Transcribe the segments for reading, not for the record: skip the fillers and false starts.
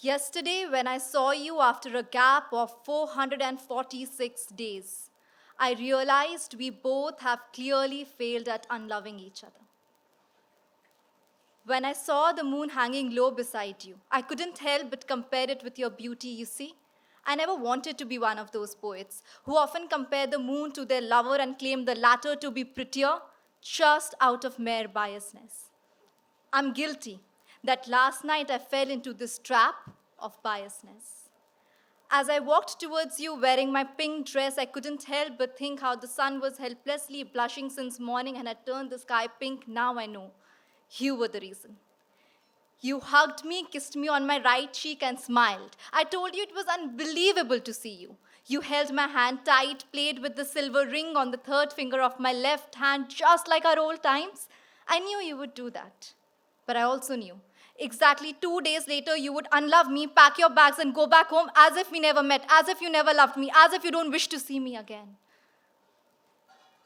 Yesterday, when I saw you after a gap of 446 days, I realized we both have clearly failed at unloving each other. When I saw the moon hanging low beside you, I couldn't help but compare it with your beauty, you see. I never wanted to be one of those poets who often compare the moon to their lover and claim the latter to be prettier just out of mere biasness. I'm guilty that last night I fell into this trap of biasness. As I walked towards you wearing my pink dress, I couldn't help but think how the sun was helplessly blushing since morning and had turned the sky pink. Now I know you were the reason. You hugged me, kissed me on my right cheek, and smiled. I told you it was unbelievable to see you. You held my hand tight, played with the silver ring on the third finger of my left hand, just like our old times. I knew you would do that. But I also knew exactly 2 days later you would unlove me, pack your bags, and go back home as if we never met, as if you never loved me, as if you don't wish to see me again.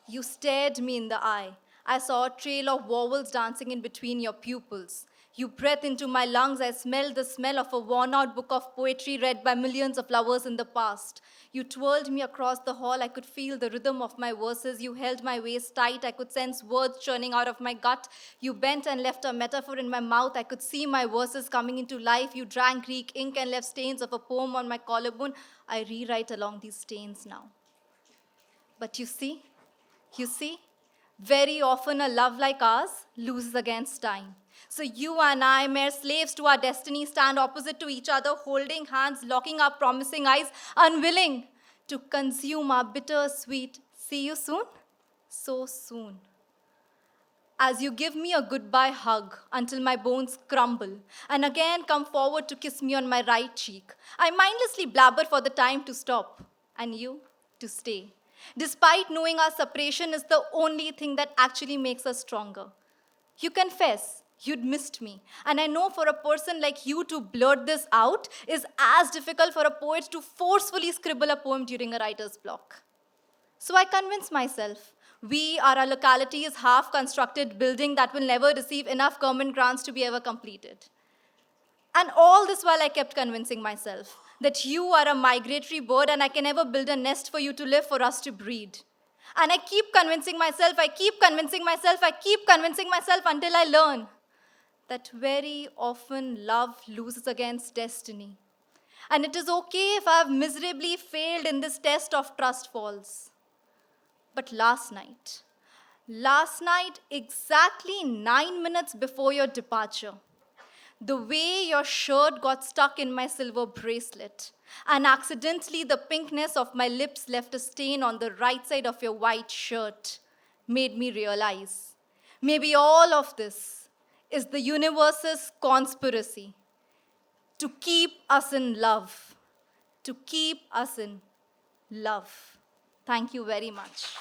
You stared me in the eye. I saw a trail of vowels dancing in between your pupils. You breathed into my lungs. I smelled the smell of a worn-out book of poetry read by millions of lovers in the past. You twirled me across the hall. I could feel the rhythm of my verses. You held my waist tight. I could sense words churning out of my gut. You bent and left a metaphor in my mouth. I could see my verses coming into life. You drank Greek ink and left stains of a poem on my collarbone. I rewrite along these stains now. But you see, very often a love like ours loses against time. So you and I, mere slaves to our destiny, stand opposite to each other, holding hands, locking our promising eyes, unwilling to consume our bittersweet see you soon, so soon. As you give me a goodbye hug until my bones crumble, and again come forward to kiss me on my right cheek, I mindlessly blabber for the time to stop, and you to stay. Despite knowing our separation is the only thing that actually makes us stronger. You confess you'd missed me, and I know for a person like you to blurt this out is as difficult for a poet to forcefully scribble a poem during a writer's block. So I convince myself we are a locality's half-constructed building that will never receive enough government grants to be ever completed. And all this while I kept convincing myself that you are a migratory bird and I can never build a nest for you to live, for us to breed. And I keep convincing myself until I learn that very often love loses against destiny. And it is okay if I have miserably failed in this test of trust falls. But last night, exactly 9 minutes before your departure, the way your shirt got stuck in my silver bracelet, and accidentally the pinkness of my lips left a stain on the right side of your white shirt, made me realize maybe all of this is the universe's conspiracy to keep us in love, Thank you very much.